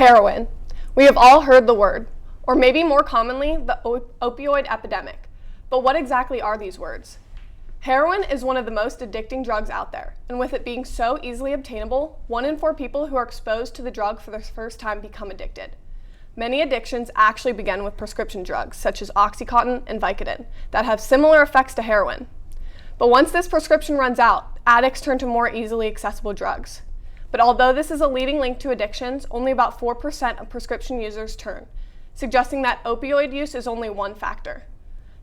Heroin. We have all heard the word, or maybe more commonly, the opioid epidemic. But what exactly are these words? Heroin is one of the most addicting drugs out there, and with it being so easily obtainable, 1 in 4 people who are exposed to the drug for the first time become addicted. Many addictions actually begin with prescription drugs, such as Oxycontin and Vicodin, that have similar effects to heroin. But once this prescription runs out, addicts turn to more easily accessible drugs. But although this is a leading link to addictions, only about 4% of prescription users turn, suggesting that opioid use is only one factor.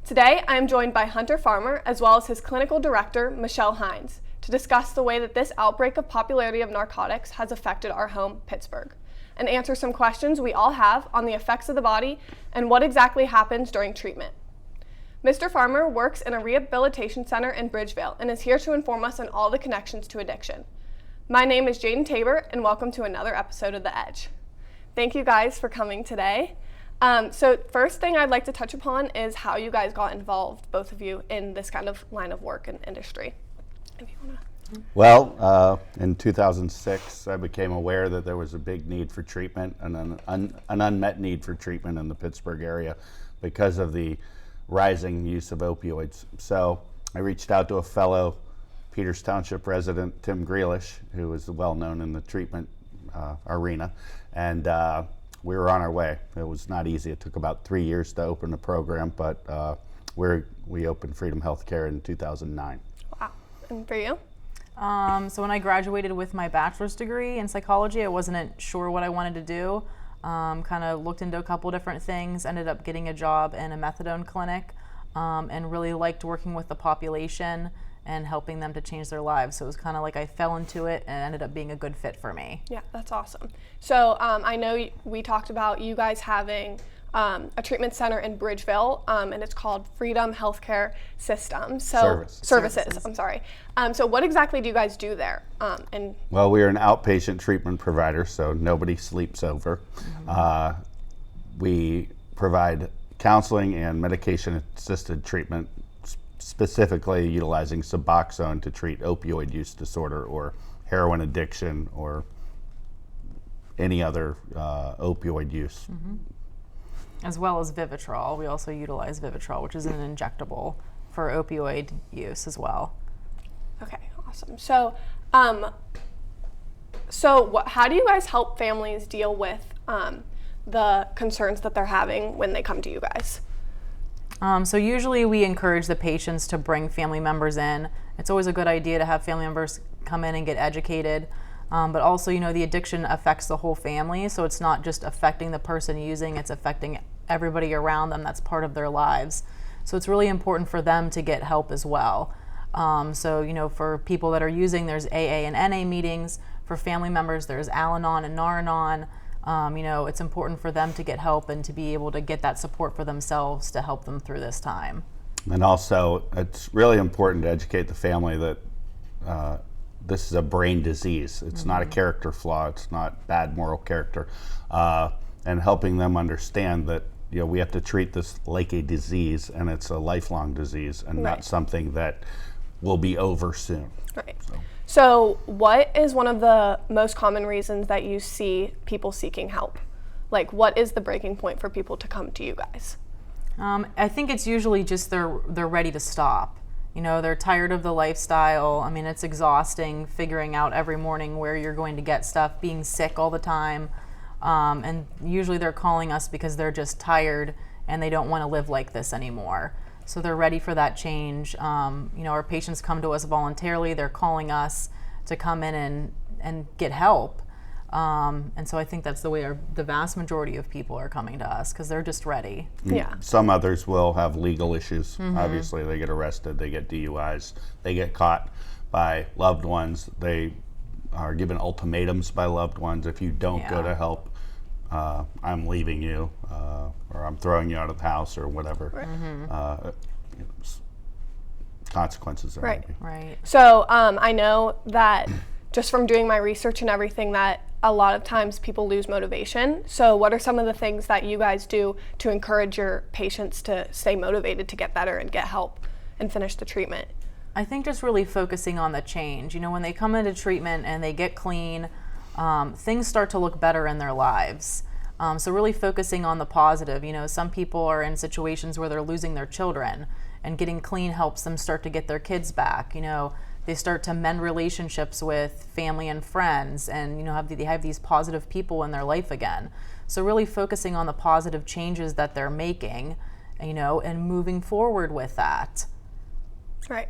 Today, I am joined by Hunter Farmer, as well as his clinical director, Michelle Hines, to discuss the way that this outbreak of popularity of narcotics has affected our home, Pittsburgh, and answer some questions we all have on the effects of the body and what exactly happens during treatment. Mr. Farmer works in a rehabilitation center in Bridgeville and is here to inform us on all the connections to addiction. My name is Jaden Tabor, and welcome to another episode of The Edge. Thank you guys for coming today. So first thing I'd like to touch upon is how you guys got involved, both of you, in this kind of line of work and industry. If you wanna. Well, in 2006, I became aware that there was a big need for treatment and an unmet need for treatment in the Pittsburgh area because of the rising use of opioids. So I reached out to a fellow Peters Township resident, Tim Grealish, who was well known in the treatment arena, and we were on our way. It was not easy. It took about 3 years to open the program, but we opened Freedom Healthcare in 2009. Wow. And for you? So when I graduated with my bachelor's degree in psychology, I wasn't sure what I wanted to do. Kind of looked into a couple different things, ended up getting a job in a methadone clinic, and really liked working with the population and helping them to change their lives. So it was kind of like I fell into it and ended up being a good fit for me. Yeah, that's awesome. So I know we talked about you guys having a treatment center in Bridgeville, and it's called Freedom Healthcare System. So Services. I'm sorry. So what exactly do you guys do there? Well, we are an outpatient treatment provider, so nobody sleeps over. Mm-hmm. We provide counseling and medication-assisted treatment, specifically utilizing Suboxone to treat opioid use disorder or heroin addiction or any other opioid use. Mm-hmm. As well as Vivitrol. We also utilize Vivitrol, which is an injectable for opioid use as well. Okay, awesome. So, how do you guys help families deal with the concerns that they're having when they come to you guys? So usually we encourage the patients to bring family members in. It's always a good idea to have family members come in and get educated. But also, the addiction affects the whole family, so it's not just affecting the person using, it's affecting everybody around them that's part of their lives. So it's really important for them to get help as well. So, for people that are using, there's AA and NA meetings. For family members, there's Al-Anon and Nar-Anon. It's important for them to get help and to be able to get that support for themselves to help them through this time. And also, it's really important to educate the family that this is a brain disease. It's not a character flaw. It's not bad moral character. And helping them understand that we have to treat this like a disease, and it's a lifelong disease, and not something that will be over soon. Right. So what is one of the most common reasons that you see people seeking help? Like, what is the breaking point for people to come to you guys? I think it's usually just they're ready to stop. They're tired of the lifestyle. I mean, it's exhausting figuring out every morning where you're going to get stuff, being sick all the time. And usually they're calling us because they're just tired and they don't want to live like this anymore. So they're ready for that change. Our patients come to us voluntarily. They're calling us to come in and get help. And so I think that's the way the vast majority of people are coming to us, because they're just ready. Yeah. Some others will have legal issues. Mm-hmm. Obviously, they get arrested, they get DUIs, they get caught by loved ones. They are given ultimatums by loved ones. If you don't go to help, I'm leaving you, or I'm throwing you out of the house, or whatever. Right. Consequences there may be. Right. So I know that just from doing my research and everything, that a lot of times people lose motivation. So what are some of the things that you guys do to encourage your patients to stay motivated to get better and get help and finish the treatment? I think just really focusing on the change. When they come into treatment and they get clean, things start to look better in their lives. So really focusing on the positive. Some people are in situations where they're losing their children, and getting clean helps them start to get their kids back. They start to mend relationships with family and friends, and they have these positive people in their life again. So really focusing on the positive changes that they're making, and moving forward with that. Right.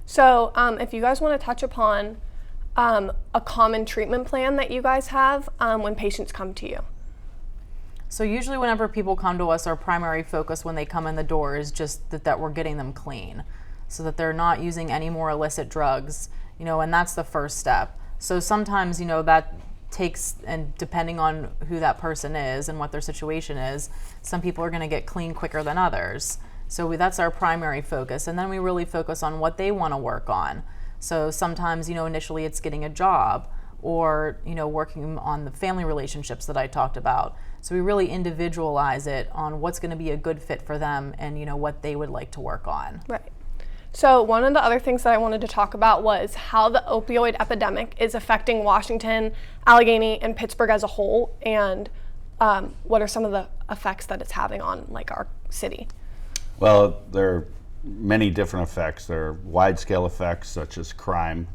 So if you guys want to touch upon a common treatment plan that you guys have when patients come to you. So usually whenever people come to us, our primary focus when they come in the door is just that we're getting them clean, so that they're not using any more illicit drugs, and that's the first step. So sometimes, that takes, and depending on who that person is and what their situation is, some people are going to get clean quicker than others. So that's our primary focus. And then we really focus on what they want to work on. So sometimes, initially it's getting a job, or, working on the family relationships that I talked about. So we really individualize it on what's going to be a good fit for them, and, what they would like to work on. Right. So one of the other things that I wanted to talk about was how the opioid epidemic is affecting Washington, Allegheny, and Pittsburgh as a whole, and what are some of the effects that it's having on our city? Well, there are many different effects. There are wide-scale effects such as crime.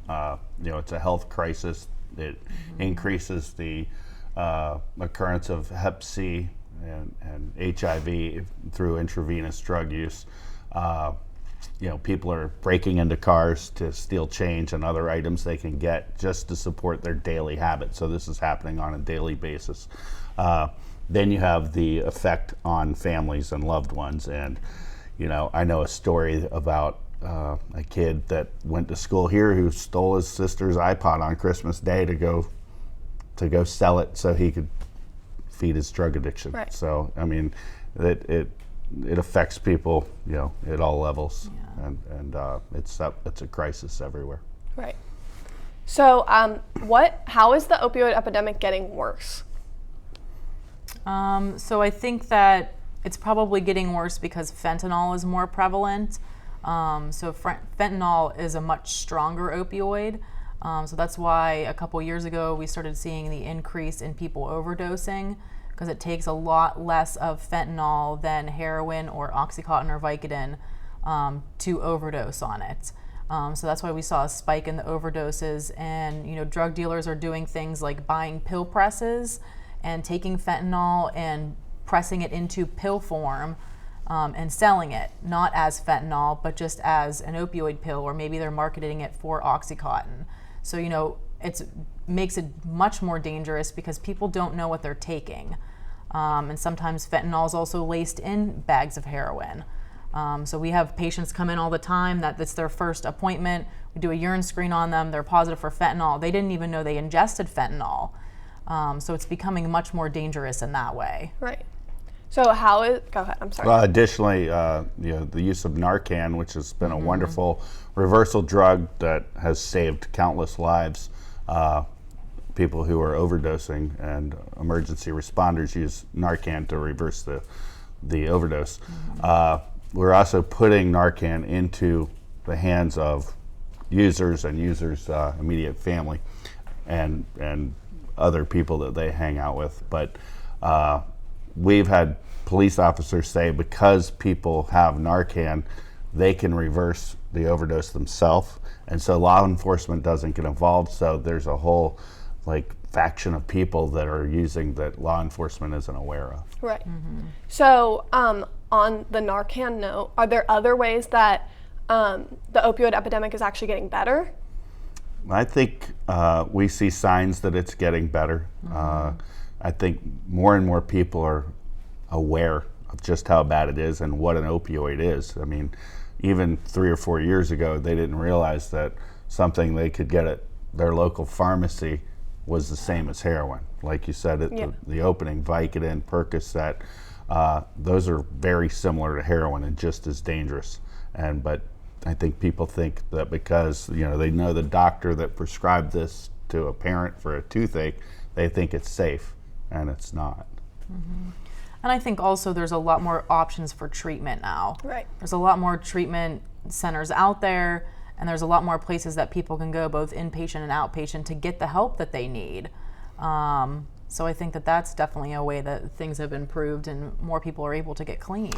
It's a health crisis. It increases the occurrence of Hep C and HIV through intravenous drug use. People are breaking into cars to steal change and other items they can get just to support their daily habits. So this is happening on a daily basis. Then you have the effect on families and loved ones. And, I know a story about a kid that went to school here who stole his sister's iPod on Christmas Day to go sell it so he could feed his drug addiction. Right. So, it affects people, at all levels. Yeah. And it's a crisis everywhere. Right. So how is the opioid epidemic getting worse? So I think that it's probably getting worse because fentanyl is more prevalent. So fentanyl is a much stronger opioid. So that's why a couple years ago we started seeing the increase in people overdosing, because it takes a lot less of fentanyl than heroin or Oxycontin or Vicodin to overdose on it. So that's why we saw a spike in the overdoses, and drug dealers are doing things like buying pill presses and taking fentanyl and pressing it into pill form and selling it, not as fentanyl, but just as an opioid pill, or maybe they're marketing it for Oxycontin. So, it makes it much more dangerous because people don't know what they're taking. And sometimes fentanyl is also laced in bags of heroin. So we have patients come in all the time that it's their first appointment. We do a urine screen on them. They're positive for fentanyl. They didn't even know they ingested fentanyl. So it's becoming much more dangerous in that way. Right. So go ahead, I'm sorry. Well, additionally, the use of Narcan, which has been a wonderful reversal drug that has saved countless lives. People who are overdosing, and emergency responders use Narcan to reverse the overdose. We're also putting Narcan into the hands of users and users' immediate family and other people that they hang out with. But we've had police officers say because people have Narcan, they can reverse the overdose themselves, and so law enforcement doesn't get involved. So there's a whole faction of people that are using that law enforcement isn't aware of. Right. So on the Narcan note, are there other ways that the opioid epidemic is actually getting better? I think we see signs that it's getting better. I think more and more people are aware of just how bad it is and what an opioid is. I mean, even 3 or 4 years ago, they didn't realize that something they could get at their local pharmacy was the same as heroin. Like you said at the opening, Vicodin, Percocet, those are very similar to heroin and just as dangerous. But I think people think that because they know the doctor that prescribed this to a parent for a toothache, they think it's safe, and it's not. And I think also there's a lot more options for treatment now. Right. There's a lot more treatment centers out there, and there's a lot more places that people can go, both inpatient and outpatient, to get the help that they need. So I think that that's definitely a way that things have improved and more people are able to get clean.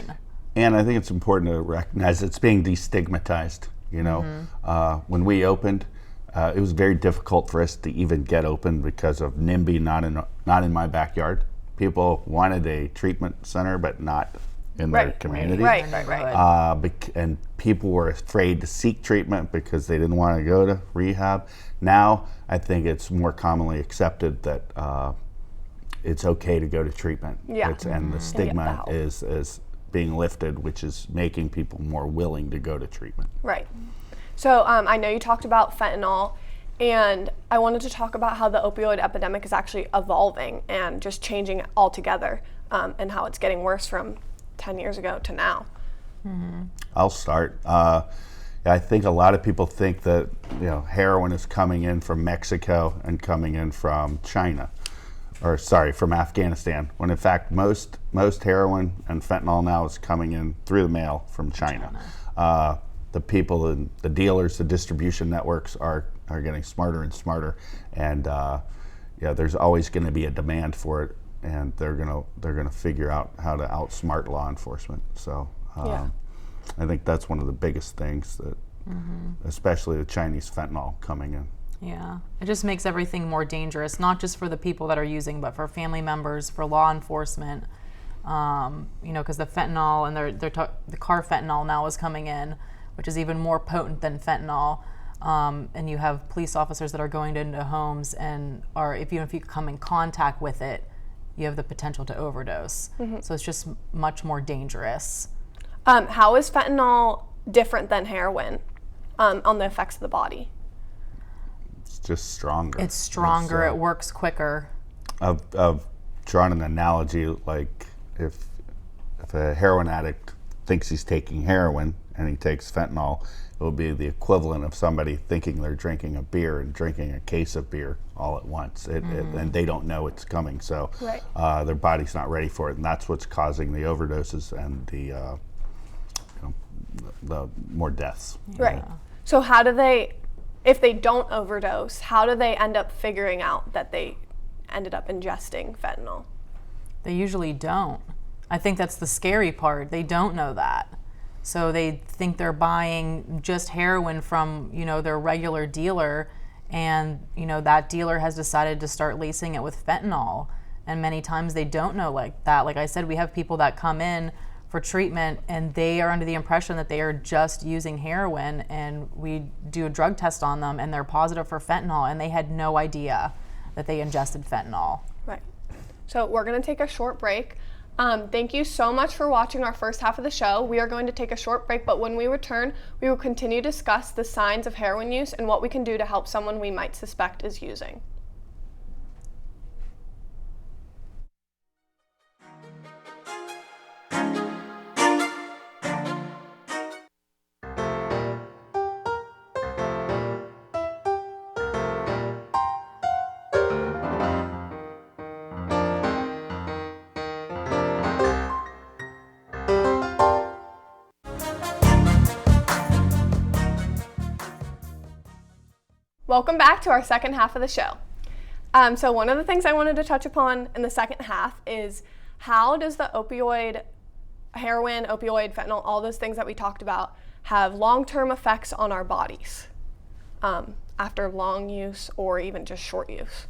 And I think it's important to recognize it's being destigmatized. When we opened, it was very difficult for us to even get open because of NIMBY not in my backyard. People wanted a treatment center, but not in their community. Right. And people were afraid to seek treatment because they didn't want to go to rehab. Now, I think it's more commonly accepted that it's okay to go to treatment. Yeah. And the stigma is being lifted, which is making people more willing to go to treatment. Right. So I know you talked about fentanyl, and I wanted to talk about how the opioid epidemic is actually evolving and just changing altogether, and how it's getting worse from 10 years ago to now. I'll start. I think a lot of people think that heroin is coming in from Mexico and coming in from China, from Afghanistan, when in fact most heroin and fentanyl now is coming in through the mail from China. The people and the dealers, the distribution networks are getting smarter and smarter, and there's always going to be a demand for it, and they're gonna figure out how to outsmart law enforcement. So I think that's one of the biggest things that, especially the Chinese fentanyl coming in. Yeah, it just makes everything more dangerous, not just for the people that are using, but for family members, for law enforcement. Because the fentanyl and the carfentanil now is coming in, which is even more potent than fentanyl. And you have police officers that are going into homes and if you come in contact with it, you have the potential to overdose. So it's just much more dangerous. How is fentanyl different than heroin on the effects of the body? It's just stronger. It's stronger. It works quicker. I've drawn an analogy, like if a heroin addict thinks he's taking heroin and he takes fentanyl, it will be the equivalent of somebody thinking they're drinking a beer and drinking a case of beer all at once, and they don't know it's coming. So their body's not ready for it, and that's what's causing the overdoses and the more deaths. Right. So how do they, if they don't overdose, how do they end up figuring out that they ended up ingesting fentanyl? They usually don't. I think that's the scary part. They don't know that. So they think they're buying just heroin from, their regular dealer, and, that dealer has decided to start lacing it with fentanyl. And many times they don't know like that. Like I said, we have people that come in for treatment and they are under the impression that they are just using heroin, and we do a drug test on them and they're positive for fentanyl, and they had no idea that they ingested fentanyl. Right. So we're going to take a short break. Thank you so much for watching our first half of the show. We are going to take a short break, but when we return, we will continue to discuss the signs of heroin use and what we can do to help someone we might suspect is using. Welcome back to our second half of the show. So one of the things I wanted to touch upon in the second half is how does the heroin, opioid, fentanyl, all those things that we talked about have long-term effects on our bodies after long use or even just short use?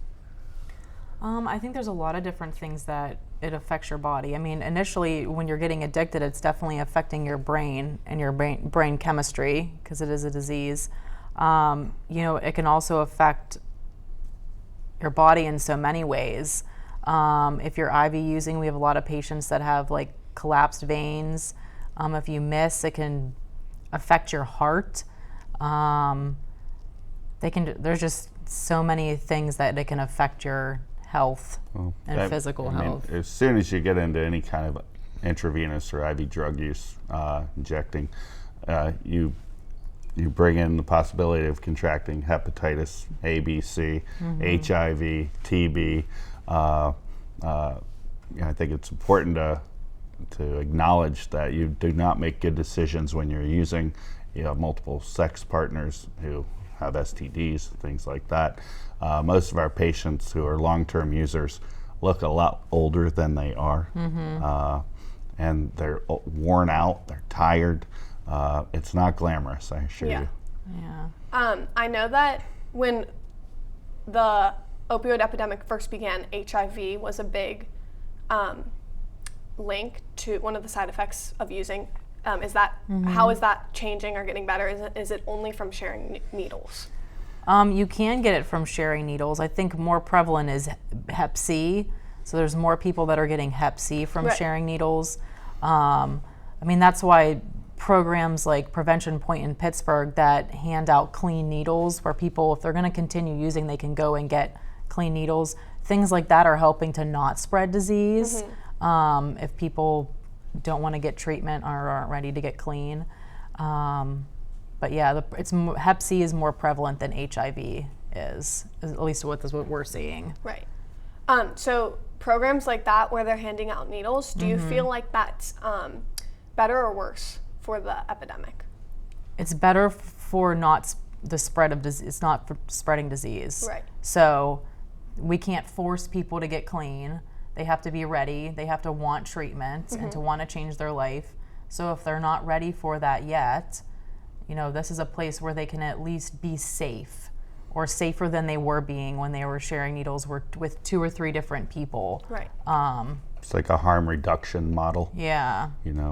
I think there's a lot of different things that it affects your body. I mean, initially when you're getting addicted, it's definitely affecting your brain and your brain chemistry, because it is a disease. It can also affect your body in so many ways. If you're IV using, we have a lot of patients that have like collapsed veins. If you miss, it can affect your heart. There's just so many things that it can affect your health and physical health. As soon as you get into any kind of intravenous or IV drug use, injecting, you bring in the possibility of contracting hepatitis A, B, C, HIV, TB. I think it's important to acknowledge that you do not make good decisions when you're using. You have multiple sex partners who have STDs, things like that. Most of our patients who are long-term users look a lot older than they are, and they're worn out, they're tired. It's not glamorous, I assure you. Yeah. I know that when the opioid epidemic first began, HIV was a big link to one of the side effects of using. How is that changing or getting better? Is it only from sharing needles? You can get it from sharing needles. I think more prevalent is Hep C. So there's more people that are getting Hep C from sharing needles. I mean, that's why programs like Prevention Point in Pittsburgh that hand out clean needles, where people, if they're going to continue using, they can go and get clean needles. Things like that are helping to not spread disease if people don't want to get treatment or aren't ready to get clean. But yeah, Hep C is more prevalent than HIV is, at least what we're seeing. Right. So programs like that where they're handing out needles, do you feel like that's better or worse for the epidemic? It's better for not the spread of disease. It's not for spreading disease. Right. So we can't force people to get clean. They have to be ready. They have to want treatment and to want to change their life. So if they're not ready for that yet, this is a place where they can at least be safe, or safer than they were being when they were sharing needles with 2 or 3 different people. Right. It's like a harm reduction model. Yeah.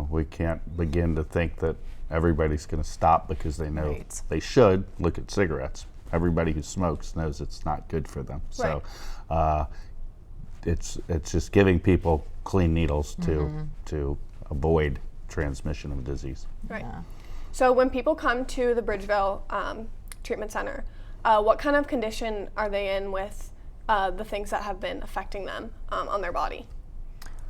We can't begin to think that everybody's going to stop because they know they should. Look at cigarettes. Everybody who smokes knows it's not good for them. Right. So it's just giving people clean needles to avoid transmission of disease. Right. Yeah. So when people come to the Bridgeville Treatment Center, what kind of condition are they in with the things that have been affecting them on their body?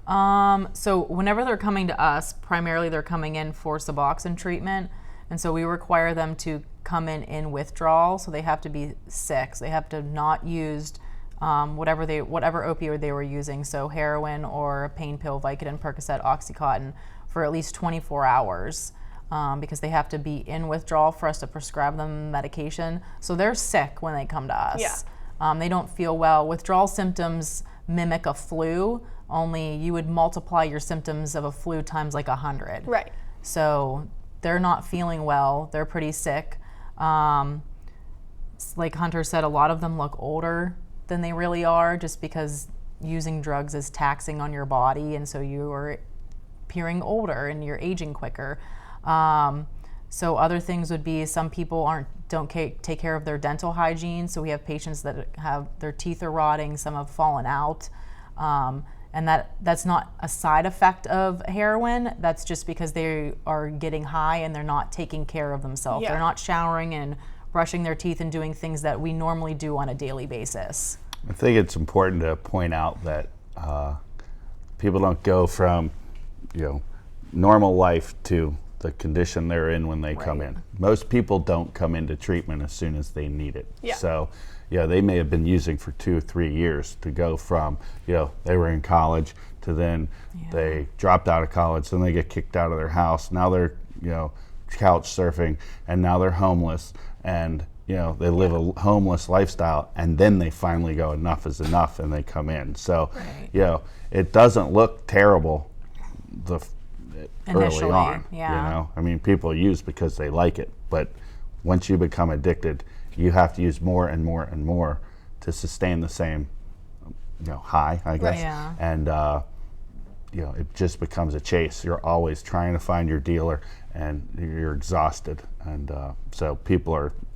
So whenever they're coming to us, primarily they're coming in for Suboxone treatment, and so we require them to come in withdrawal. So they have to be sick. So they have to not used whatever opioid they were using, so heroin or a pain pill, Vicodin, Percocet, Oxycontin, for at least 24 hours. Because they have to be in withdrawal for us to prescribe them medication. So they're sick when they come to us. Yeah. They don't feel well. Withdrawal symptoms mimic a flu, only you would multiply your symptoms of a flu times like 100. Right. So they're not feeling well. They're pretty sick. Like Hunter said, a lot of them look older than they really are, just because using drugs is taxing on your body, and so you are appearing older and you're aging quicker. So other things would be, some people don't take care of their dental hygiene. So we have patients that have their teeth are rotting, some have fallen out. And that's not a side effect of heroin. That's just because they are getting high and they're not taking care of themselves. Yeah. They're not showering and brushing their teeth and doing things that we normally do on a daily basis. I think it's important to point out that people don't go from normal life to the condition they're in when they come in. Most people don't come into treatment as soon as they need it. Yeah. So, they may have been using for 2 or 3 years to go from, they were in college to then they dropped out of college, then they get kicked out of their house. Now they're, couch surfing, and now they're homeless, and, they live a homeless lifestyle, and then they finally go, enough is enough, and they come in. So, it doesn't look terrible Initially, early on. yeah. I mean, people use because they like it, but once you become addicted, you have to use more and more and more to sustain the same, high, I guess. Right, yeah. And it just becomes a chase. You're always trying to find your dealer, and you're exhausted, and so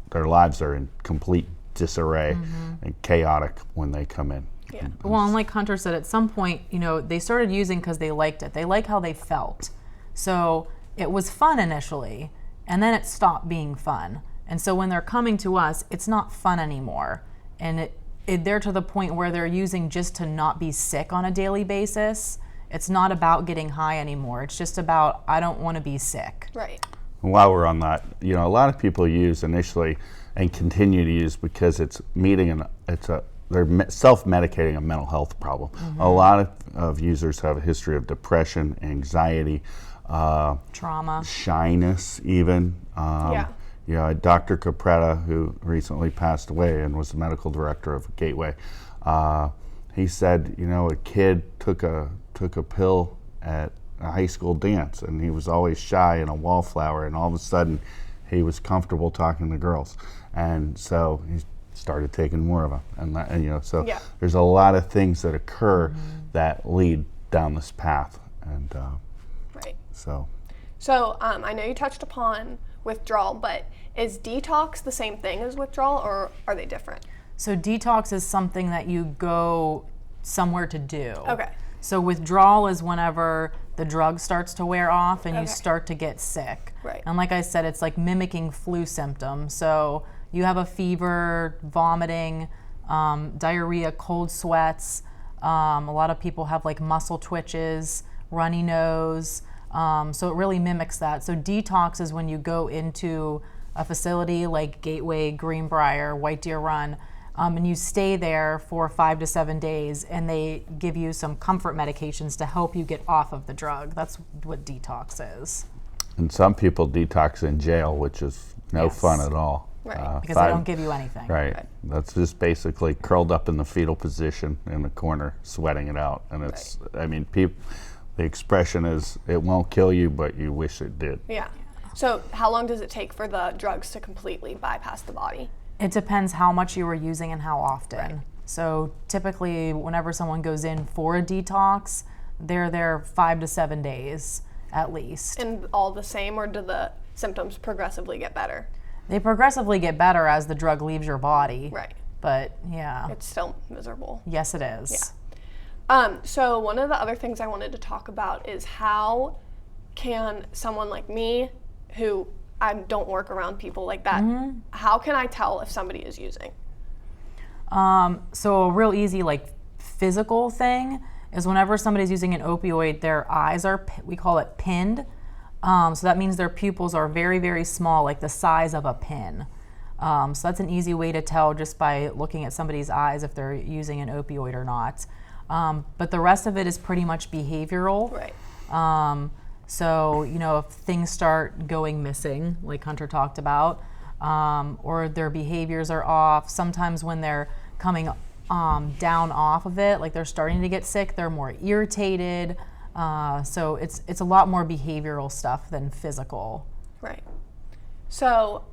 their lives are in complete disarray and chaotic when they come in. Yeah. Well, and like Hunter said, at some point, they started using because they liked it. They like how they felt. So it was fun initially, and then it stopped being fun. And so when they're coming to us, it's not fun anymore. And they're to the point where they're using just to not be sick on a daily basis. It's not about getting high anymore. It's just about, I don't want to be sick. Right. While we're on that, a lot of people use initially and continue to use because it's they're self-medicating a mental health problem. A lot of users have a history of depression, anxiety, trauma, shyness even. Dr. Capretta, who recently passed away and was the medical director of Gateway, he said, a kid took a pill at a high school dance, and he was always shy and a wallflower, and all of a sudden he was comfortable talking to girls, and so he started taking more of them, and there's a lot of things that occur that lead down this path, and right. So I know you touched upon withdrawal, but is detox the same thing as withdrawal, or are they different? So detox is something that you go somewhere to do. Okay. So withdrawal is whenever the drug starts to wear off and you Okay. start to get sick. Right. And like I said, it's like mimicking flu symptoms. So you have a fever, vomiting, diarrhea, cold sweats. A lot of people have like muscle twitches, runny nose. So it really mimics that. So detox is when you go into a facility like Gateway, Greenbrier, White Deer Run, and you stay there for 5 to 7 days, and they give you some comfort medications to help you get off of the drug. That's what detox is. and some people detox in jail, which is no Yes. fun at all. Right. Because they don't give you anything. Right. That's just basically curled up in the fetal position in the corner, sweating it out. And it's, the expression is, it won't kill you, but you wish it did. Yeah. So how long does it take for the drugs to completely bypass the body? It depends how much you were using and how often. Right. So typically, whenever someone goes in for a detox, they're there 5 to 7 days at least. And all the same, or do the symptoms progressively get better? They progressively get better as the drug leaves your body. Right. But yeah, It's still miserable. yes, it is. So one of the other things I wanted to talk about is how can someone like me, who I don't work around people like that, how can I tell if somebody is using? So a real easy physical thing is whenever somebody's using an opioid, their eyes are, we call it pinned. So that means their pupils are very, very small, like the size of a pin. So that's an easy way to tell just by looking at somebody's eyes if they're using an opioid or not. But the rest of it is pretty much behavioral. Right. So, if things start going missing, like Hunter talked about, or their behaviors are off, sometimes when they're coming down off of it, like they're starting to get sick, they're more irritated. So it's a lot more behavioral stuff than physical. Right. So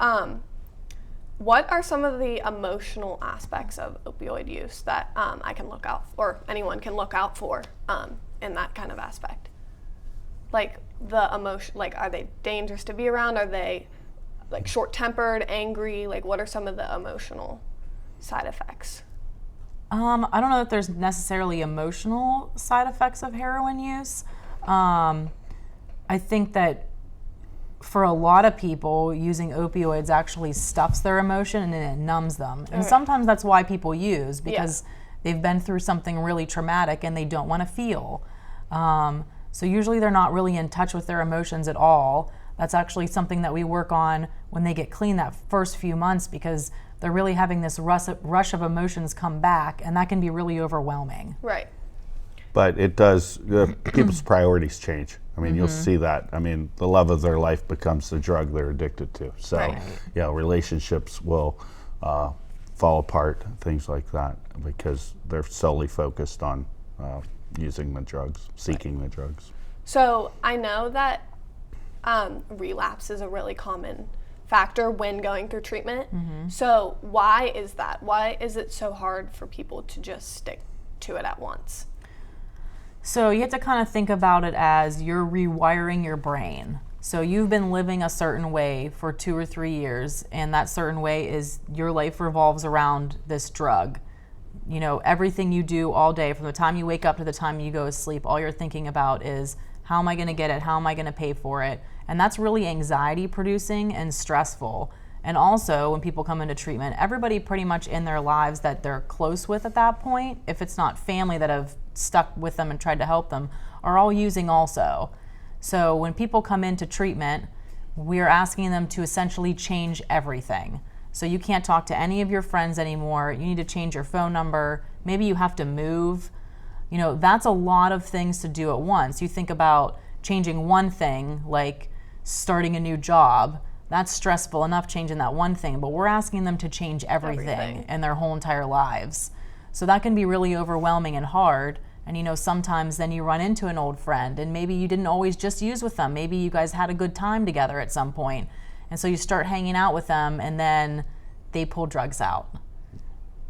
what are some of the emotional aspects of opioid use that I can look out for, or anyone can look out for in that kind of aspect? Like the emotion, are they dangerous to be around? Are they short-tempered, angry? What are some of the emotional side effects? I don't know if there's necessarily emotional side effects of heroin use. I think that for a lot of people, using opioids actually stuffs their emotion and it numbs them. And sometimes that's why people use, because they've been through something really traumatic and they don't want to feel. So usually they're not really in touch with their emotions at all. That's actually something that we work on when they get clean that first few months, because they're really having this rush of emotions come back, and that can be really overwhelming. Right. But it does, people's priorities change. You'll see that. The love of their life becomes the drug they're addicted to. So, Right. relationships will fall apart, things like that, because they're solely focused on using the drugs, seeking the drugs. So I know that relapse is a really common factor when going through treatment. So why is that? Why is it so hard for people to just stick to it at once? So you have to kind of think about it as you're rewiring your brain. So you've been living a certain way for 2 or 3 years, and that certain way is your life revolves around this drug. Everything you do all day, from the time you wake up to the time you go to sleep, all you're thinking about is, how am I going to get it? How am I going to pay for it? And that's really anxiety producing and stressful. And also, when people come into treatment, everybody pretty much in their lives that they're close with at that point, if it's not family that have stuck with them and tried to help them, are all using also. So when people come into treatment, we're asking them to essentially change everything. So you can't talk to any of your friends anymore. You need to change your phone number. Maybe you have to move. That's a lot of things to do at once. You think about changing one thing, like starting a new job, That's stressful enough changing that one thing, but we're asking them to change everything in their whole entire lives. So that can be really overwhelming and hard. And sometimes then you run into an old friend and maybe you didn't always just use with them. Maybe you guys had a good time together at some point. And so you start hanging out with them and then they pull drugs out.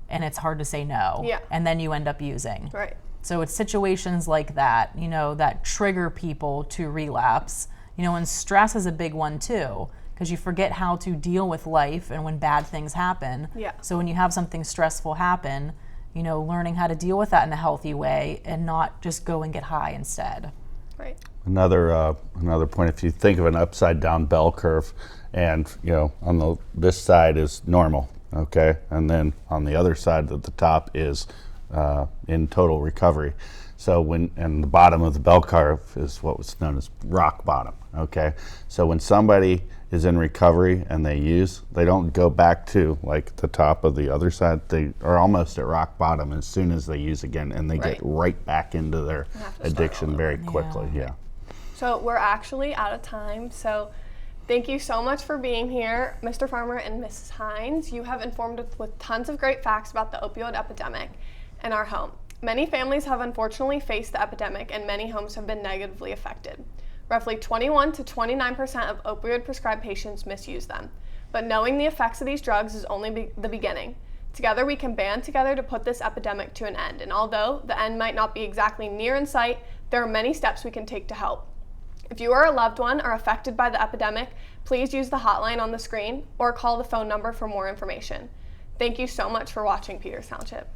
And it's hard to say no. Yeah. And then you end up using. Right. So it's situations like that, that trigger people to relapse. And stress is a big one too, because you forget how to deal with life and when bad things happen. Yeah. So when you have something stressful happen, learning how to deal with that in a healthy way and not just go and get high instead. Right. Another point, if you think of an upside down bell curve, and on this side is normal, okay, and then on the other side at the top is in total recovery. So and the bottom of the bell curve is what was known as rock bottom, okay? So when somebody is in recovery and they use, they don't go back to like the top of the other side. They are almost at rock bottom as soon as they use again, and they get right back into their addiction very quickly. Yeah. So we're actually out of time. So thank you so much for being here, Mr. Farmer and Mrs. Hines. You have informed us with tons of great facts about the opioid epidemic in our home. Many families have unfortunately faced the epidemic and many homes have been negatively affected. Roughly 21 to 29% of opioid prescribed patients misuse them. But knowing the effects of these drugs is only the beginning. Together we can band together to put this epidemic to an end. And although the end might not be exactly near in sight, there are many steps we can take to help. If you or a loved one are affected by the epidemic, please use the hotline on the screen or call the phone number for more information. Thank you so much for watching Peters Township.